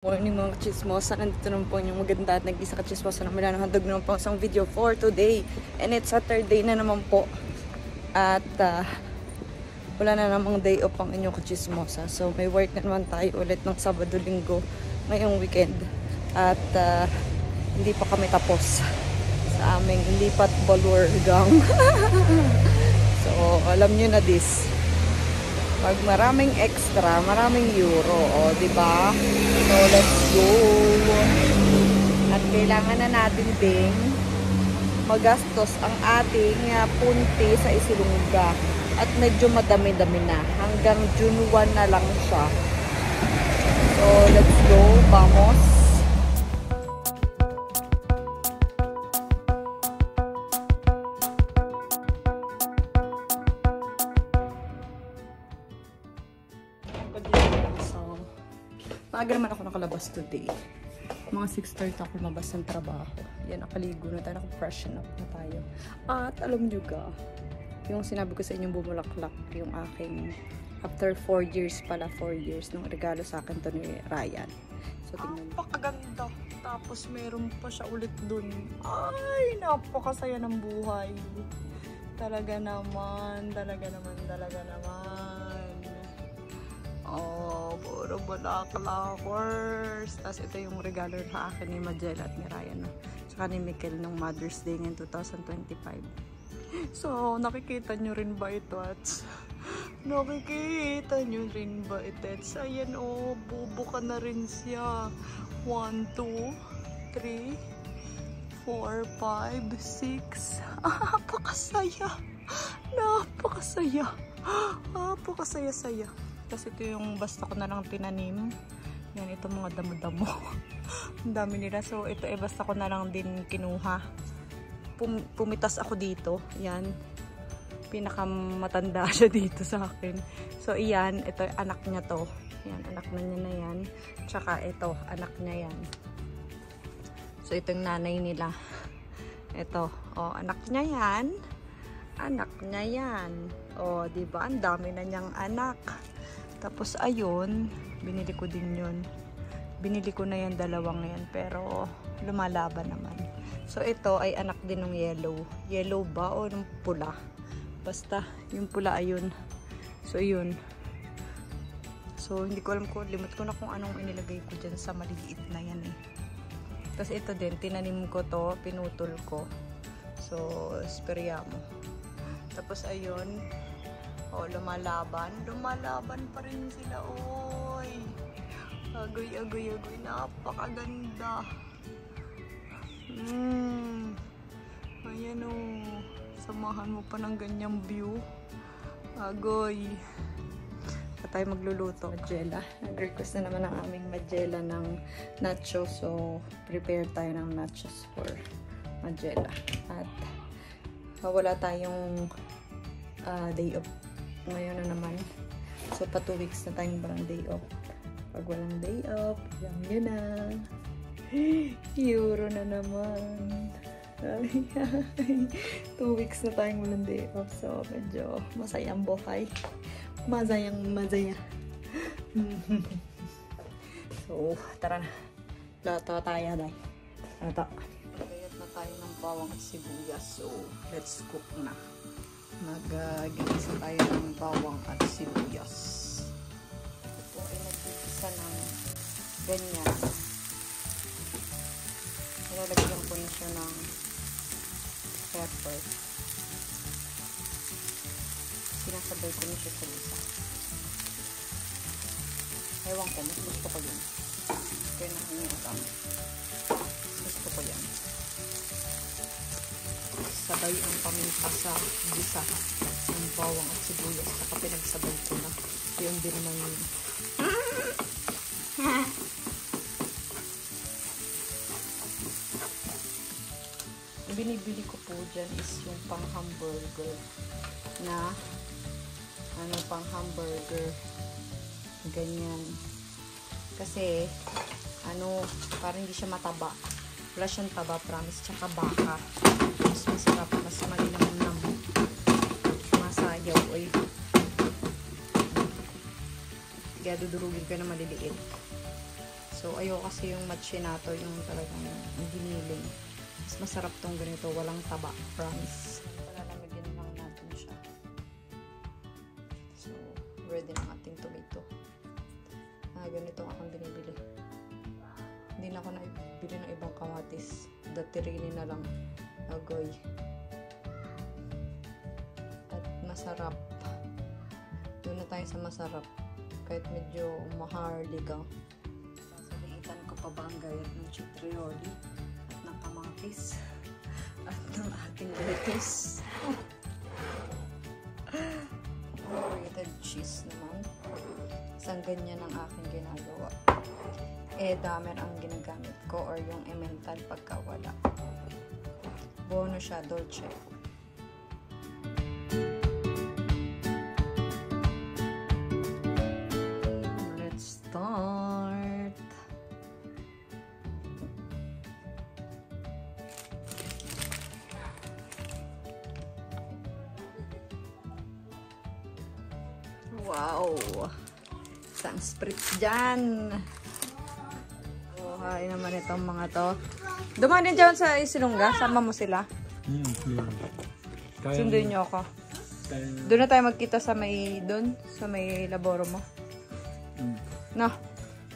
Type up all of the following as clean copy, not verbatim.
Morning mga kachismosa, nandito naman po yung maganda at nag-isa kachismosa na mula ng handog naman po isang video for today. And it's Saturday na naman po. At wala na namang day off ang inyong kachismosa. So may work na naman tayo ulit ng Sabado-Linggo ngayong weekend. At hindi pa kami tapos sa aming lipat balwargang. So alam nyo na this. Pag maraming extra, maraming euro, o, diba? So, let's go! At kailangan na natin ding magastos ang ating punti sa Isilunga. At medyo madami-dami na. Hanggang June 1 na lang siya. So, let's go! Vamos! Maaga naman ako nakalabas today. Mga 6:30 ako lumabas ng trabaho. Yan, nakaligo na tayo. Naka-freshen up na tayo. At alam nyo ga, yung sinabi ko sa inyong bumulaklak, yung aking after 4 years pala, 4 years, nung regalo sa akin to ni Ryan. So, tingnan mo. Napakaganda. Tapos meron pa siya ulit dun. Ay, napakasaya ng buhay. Talaga naman. Oh, puro bulaklakers. Tapos ito yung regalo sa akin ni Majela at ni Ryan. Tsaka ni Mikel nung Mother's Day ngayon 2025. So, nakikita nyo rin ba ito? Nakikita nyo rin ba ito? Ayan oh, bubuka na rin siya. 1, 2, 3, 4, 5, 6. Napakasaya. Napakasaya-saya. Tapos ito yung basta ko na lang tinanim. Yan, ito mga damo-damo. Ang dami nila. So, ito basta ko na lang din kinuha. Pumitas ako dito. Yan. Pinakamatanda siya dito sa akin. So, iyan. Ito, anak niya to. Yan, anak na niya na yan. Tsaka ito, anak niya yan. So, ito yung nanay nila. Ito. O, anak niya yan. Anak niya yan. O, diba? Ang dami na niyang anak. Tapos ayun, binili ko din yun. Binili ko na yung dalawang yan, pero lumalaban naman. So ito ay anak din ng yellow. Yellow ba o ng pula? Basta yung pula ayun. So yun. So hindi ko alam limit ko na kung anong inilagay ko dyan sa maliit na yan eh. Tapos ito din, tinanim ko to, pinutol ko. So, esperya mo. Tapos ayun. Oh, lumalaban pa rin sila, oy. Agoy, napakaganda. Ayan oh, samahan mo pa ng ganyang view. Agoy. At tayo magluluto. Majela. Nag-request na naman ang aming Majela ng nachos. So, prepare tayo ng nachos for Majela. At wala tayong day off ngayon na naman. So, pa 2 weeks na tayong walang day off. Pag walang day off, alam nyo na. Euro na naman. 2 weeks na tayong walang day off. So, medyo masayang buhay. Masaya. So, tara na. Lato tayo, day. Ano to? Kayat na tayo ng bawang at sibuyas. So, let's cook na. Mag-gigisa tayo ng bawang at sibuyas. Ito ay nag-gigisa ng ganyan. Nilalagyan ko na siya ng pepper. Sinasabay ko na siya sa isa. Ewan ko, mas gusto ko yun. Kaya nakangiulam. Gusto ko yan. Sabay ang paminta sa gisa ng bawang at sibuyas. Saka pinagsabay ko na. Yun din naman yun. Binibili ko po dyan is yung pang hamburger na pang hamburger ganyan. Kasi parang hindi siya mataba. Wala siyang taba, promise. Tsaka baka. Mas masarap. Mas malinam-nam. Masayaw. Oy. Kaya dudurugin ko na maliliit. So, ayoko kasi yung machinato, yung talagang giniling. Mas masarap tong ganito, walang taba, promise. Palalamigin lang natin siya. So, ready na ating tomato. Ganito akong binibili. Hindi na ako naibili ng ibang kamatis. Datirini na lang. Agoy. At masarap. Doon na tayo sa masarap. Kahit medyo maharlig ka. Sasalitan ko pa ba ang gayat ng chitrioli at ng kamatis at ng ating lettuce. Grated cheese naman. Isang ganyan ang aking ginagawa. Damer ang ginagamit ko or yung emmental pagka wala. Bono siya, dolce. Let's start. Wow! Isang spritz dyan. Buhay naman itong mga to. Dumaan din dyan sa Isilunga. Sama mo sila. Sunduin niyo ako. Doon na tayo magkita sa may doon. Sa may laboro mo. No?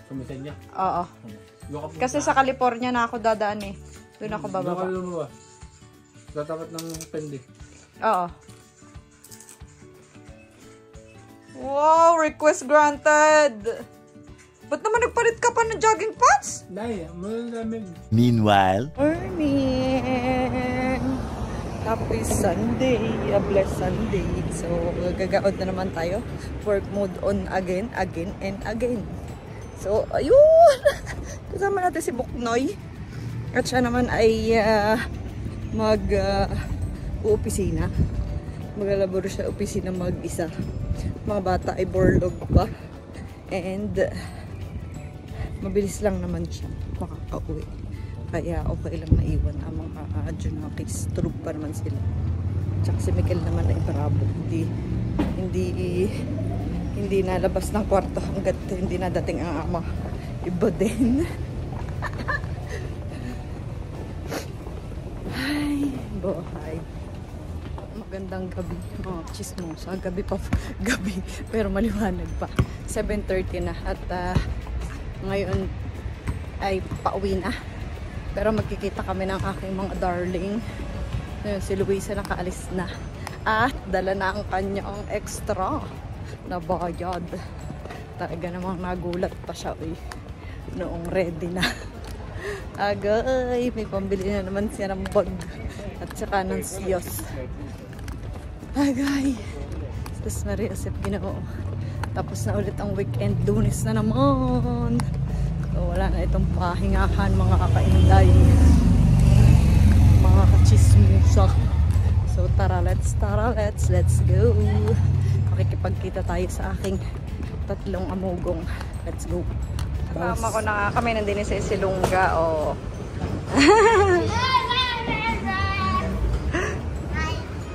Sumisan niya? Oo. Kasi sa California na ako dadaan eh. Doon ako bababa. Sa tapat ng pendi. Oo. Wow! Request granted! Ba't naman nagpalit ka pa ng jogging pants? Dahil, malamig. Meanwhile, Morning! Happy Sunday! A blessed Sunday! So, gagaod na naman tayo. Work mode on again, and again. So, ayun! Kasama natin si Buknoy. At siya naman ay mag-uopisina. Maglalaboro siya opisina mag-isa. Mga bata ay borlog pa. And mabilis lang naman siya makaka-uwi. Kaya okay lang na iwan ang mga Junakis. Tulog pa naman sila. Tsaka si Miguel naman ay bravo. Hindi nalabas ng kwarto hanggat hindi nadating ang ama. Iba din. Ay, buhay. Magandang gabi. Mga chismosa. Gabi pa. Gabi. Pero maliwanag pa. 7:30 na. At ngayon ay pauwi na. Pero magkikita kami ng aking mga darling. Ngayon, si Luisa nakaalis na. At dala na ang kanyang extra na bayad. Talaga namang nagulat pa siya. Noong ready na. Agay, may pambili na naman siya ng bag. At saka ng siyos. Agay. Tapos Maria-Sep Ginoo. Tapos na ulit ang weekend. Lunes na naman. So, wala na itong pahingahan mga kakainday. Mga kachismusa. So tara, let's go. Makikipagkita tayo sa aking tatlong amugong. Let's go. Kasama ko na nga kami nandun sa Isilunga. Oh.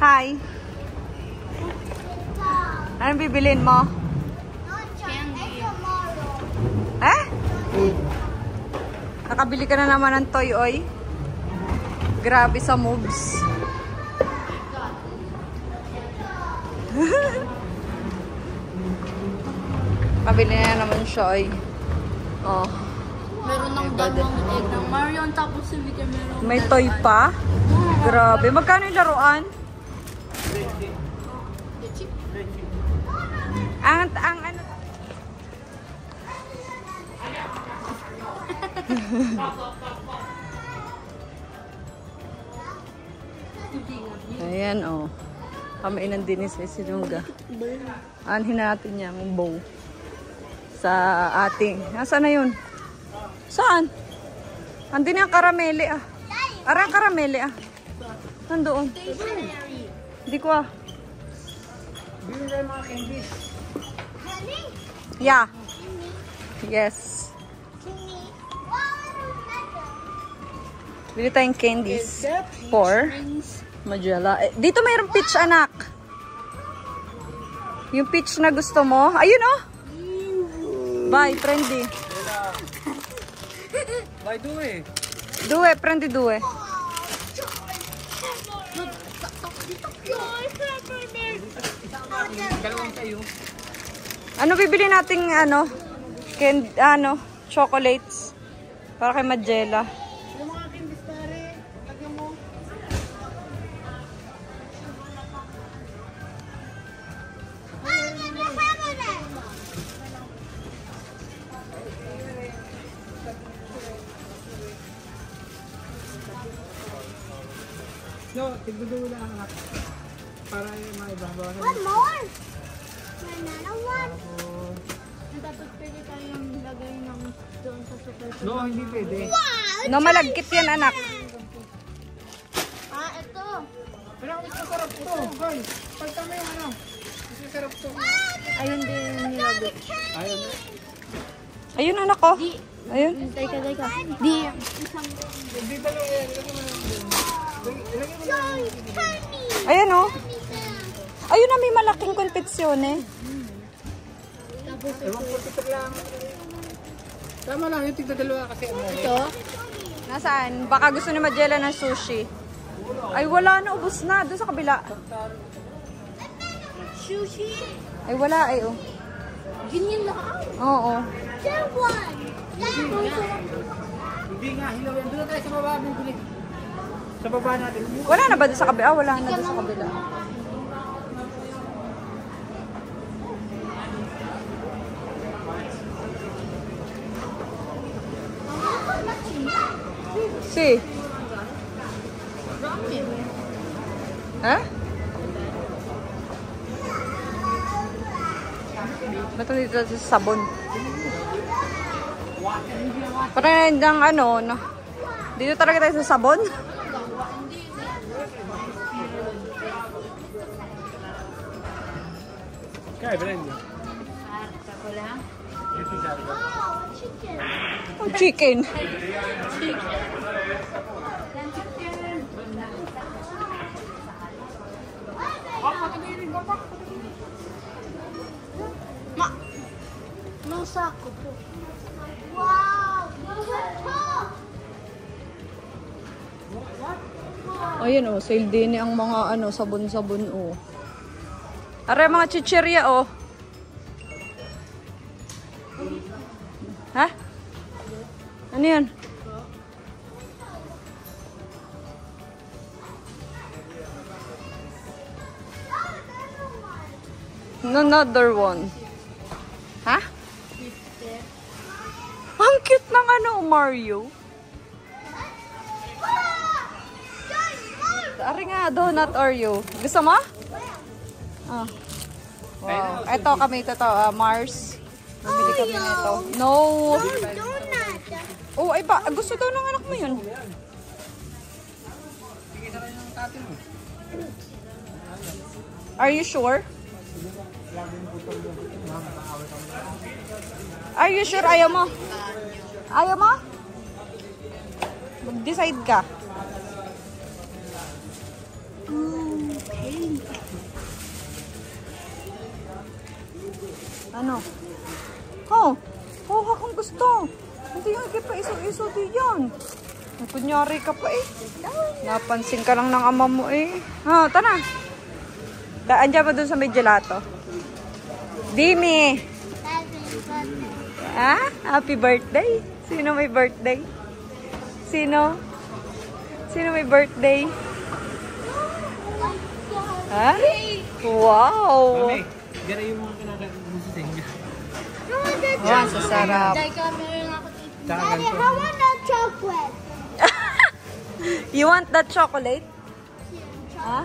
Hi. Anong bibilin mo? Eh? Nakabili ka na naman ng toy, oy. Grabe sa moves. Kabili na naman siya, oy. Oh. Meron ng dalawang egg ng Mario, tapos si Vicky meron. May toy pa? Grabe. Magkano yung laruan? Ang ano? Ayan, oh. Kami nandun sa Isilunga. Anhin natin yung bow. Sa ating. Nasaan na yun? Saan? Andun yung karamele, ah. Arang karamele, ah. Nandoon. Hindi ko, ah. Yeah. Yes. Bili tayong candies for Majella. Eh, dito mayroong peach, anak. Yung peach na gusto mo. Ayun, oh. Bye, trendy. Why do eh? Due, prendi due. Dalawang sa'yo. Ano bibili nating chocolates para kay Magella. Yung mga candies pare, lagyan mo. No, tigdudulo lang anak. Para yung mga ibabaw. One more. Another one. Dapat pwede tayong lagay ng doon sa super. No, hindi pwede. No, malagkit yan, anak. Ah, ito. Pero mas masarap to. Hoy, pagka may ano. Mas masarap to. Ayun din yung nilagay. Ayun. Ayun, anak ko. Ayun. Teka. Di. Hindi dalawa yan. Ilagay mo lang dun. Ilagay mo lang. Ayun, oh. Ayun na, may malaking kompetsyon eh. Ewan ko, titok lang. Tama lang, yung tigdadalawa kasi ano. Ito. Nasaan? Baka gusto ni Magella ng sushi. Ay, wala na. Ubus na. Doon sa kabila. Sushi. Ay, wala eh, oh. Ganyan lang. Oo. That one. Hindi nga, hilaw yan. Doon tayo sa baba, bibili. Sa baba natin. Wala na ba doon sa kabila? Ah, wala na doon sa kabila. Si. Ha? Ba't dito sa sabon? Parang nandang ano, no? Dito talaga tayo sa sabon? Kaya, bilhin niyo. Oh, chicken. Nung sako po. Wow. Ayan oh, sale din ang mga ano, sabon-sabon oh. Are mga chichirya oh. Ha? Ano yan? Another one. Ha? Ang cute ng ano, Mario. Ari nga, donut Oreo. Gusto mo? Oh. Wow. Ito kami, ito Mars. Bibili kami nito. No. Donut. Oh, ay ba? Gusto daw ng anak mo yun. Are you sure? Are you sure? Ayaw mo? Ayaw mo? Mag-decide ka. Ano? Oh, kung gusto. Hindi yung pa iso-iso di yan. Kunyari ka pa eh. Napansin ka lang ng ama mo eh. Ha, tara. Daan mo dun sa may gelato. Dimi. Ah, happy birthday. Sino may birthday? Sino? Sino may birthday? Ha? Wow. Mami, gara yung mga kinakagusto sa inyo. Wow, sasarap. Dahil kami rin ako Daddy, I want a chocolate. You want that chocolate? Ha?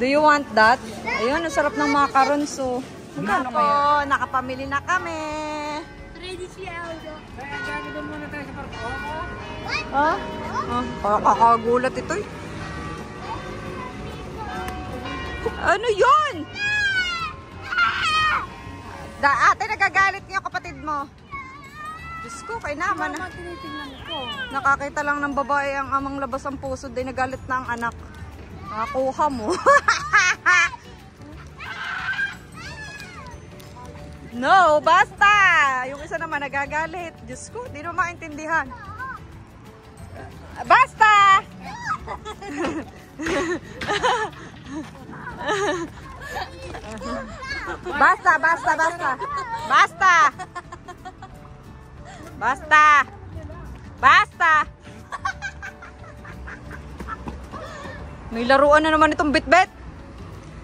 Do you want that? Ayun, ang sarap ng macarons. So, magkano kaya? Nakapamili na kami. Ready siya, Aldo. Kaya gano'n doon muna tayo sa parko. Ha? Kakagulat ito eh. Ano yun? Ate, nagagalit niyo kapatid mo. Diyos ko, kay naman. tinitingnan ko. Nakakita lang ng babae ang amang labas ang puso. Day nagalit na ang anak. Nakakuha mo. No, basta! Yung isa naman nagagalit. Diyos ko, di naman maintindihan. Basta! Basta, basta, basta. Basta! Basta! Basta! May laruan na naman itong bitbit.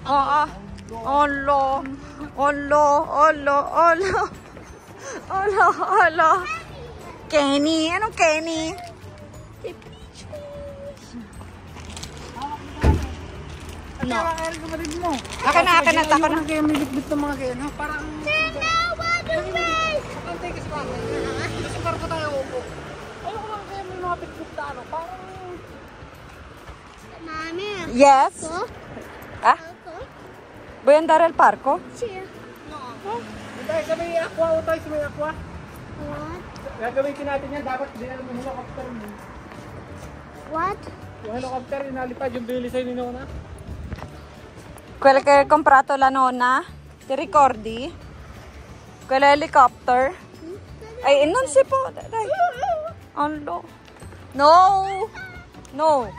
Oo. Olo. Olo. Olo. Olo. Olo. Olo. Kenny. Anong Kenny? Ano? Kaya kapatid mo. Akin na, akin na. Tako na. Kaya may bitbit ng mga kaya. Parang... Antay kasi ba? Kasi parang ko tayo upo. Ayoko lang kaya may mga bitbit na ano. Parang... Mommy. Yes. Go. Ah? Go. Voy a andar al parco. Cheer. Tayo sa may aqua o tayo sa may aqua. What? Gagawin natin yan. Dapat dinala mo yung helicopter mo. What? Yung helicopter, inalipad yung bili sa'yo ni Nona. Quello che hai comprato la nonna? Ti ricordi? Quell'helicopter? Ay, non si può. Dai. Allo. No. No.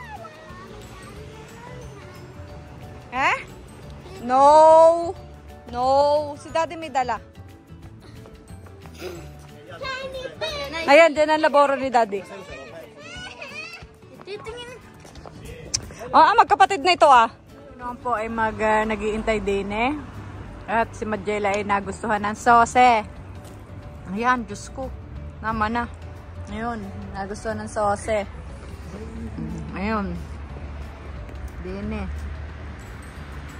Eh? No. No. Si daddy may dala. Ayan, dyan ang laboro ni daddy. Magkapatid na ito ah. Noon po ay nag-iintay din eh. At si Majela ay nagustuhan ng sose. Ayan, Diyos ko. Naman na. Ayun, nagustuhan ng sose. Ayun. Din eh.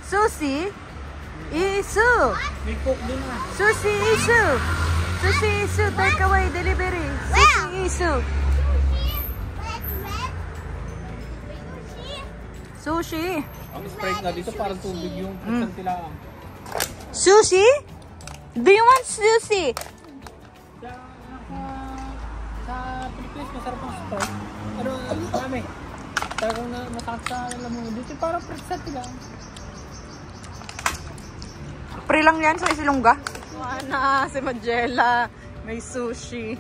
Susi. Isu. May cook din na. Susi Isu. Susi Isu. Take away delivery. Susi Isu. Sushi. Ang Sprite na dito parang tubig yung pagkantilaan. Sushi? Do you want sushi? Sa Pilipinas masarap ang Sprite. Ano, kami. Talagang natakot sa alam mo. Dito parang preset lang. Pre lang yan sa Isilongga. Ana, si Majela. May sushi.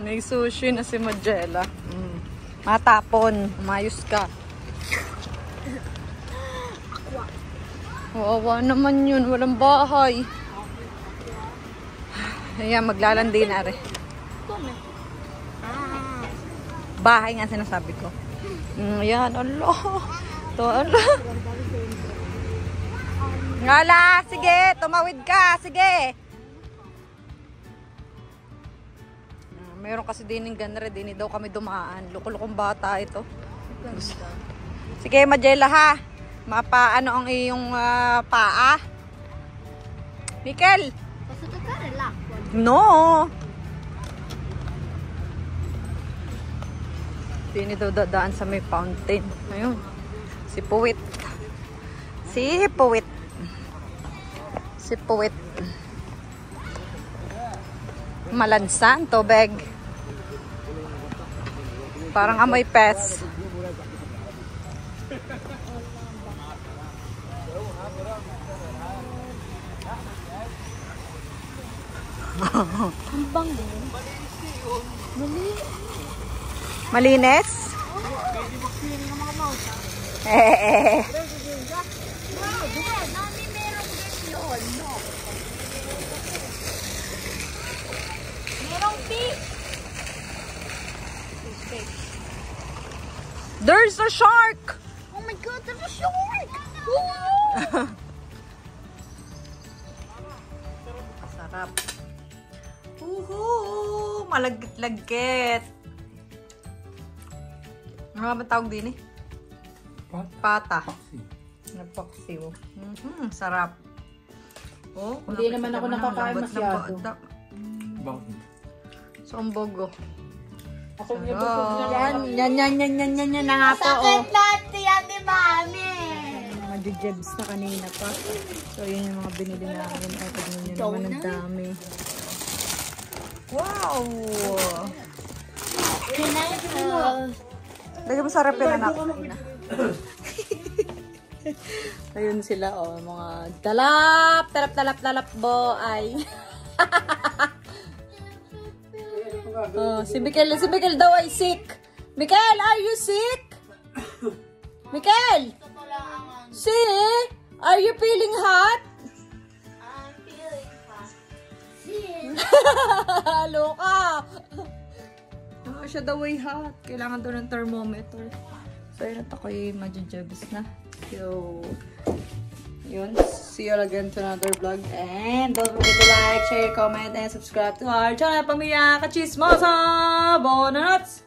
May sushi na si Majela. Matapon. Umayos ka. Wawa naman yun. Walang bahay. Ayan, maglalandi na rin. Bahay nga sinasabi ko. Ayan, Allah. Ito, Allah. Ngala, sige. Tumawid ka. Sige. Meron kasi din ng ganre. Din daw kami dumaan. Lukulukong bata ito. Sige, Majela ha. Mapaano ang iyong paa? Mikel! No! Dini daw dadaan sa may fountain. Ayun. Si Puwit. Si Puwit. Si Puwit. Malansan, tubig. Parang amoy pes. Malinis? There's a shark! Oh my god, there's a shark! Sarap. Uhu! Malagkit-lagkit. Ano ba tawag din eh? Pata. Nagpaksiw. Sarap. Oh, Hindi naman ako nakakain masyado. Bakit? Sombogo. Ako yung busog Yan na na nga po. Oh. Dati yan ni Mami! Mga jujebs na kanina pa. So, yun yung mga binili namin. Ay, tignan nyo naman ang dami. Wow! Lagyan mo sa rep yun, anak. Ayun sila, oh. Mga talap boy. Oh, si Mikel daw ay sick. Mikel, are you sick? Mikel! See? Are you feeling hot? I'm feeling hot. Loka! Siya daw ay hot. Kailangan daw ng thermometer. So, yun at ako'y majujabis na. So, yun. See you all again to another vlog. And don't forget to like, share, comment, and subscribe to our channel. Pamilya Kachismosa! Bonanots!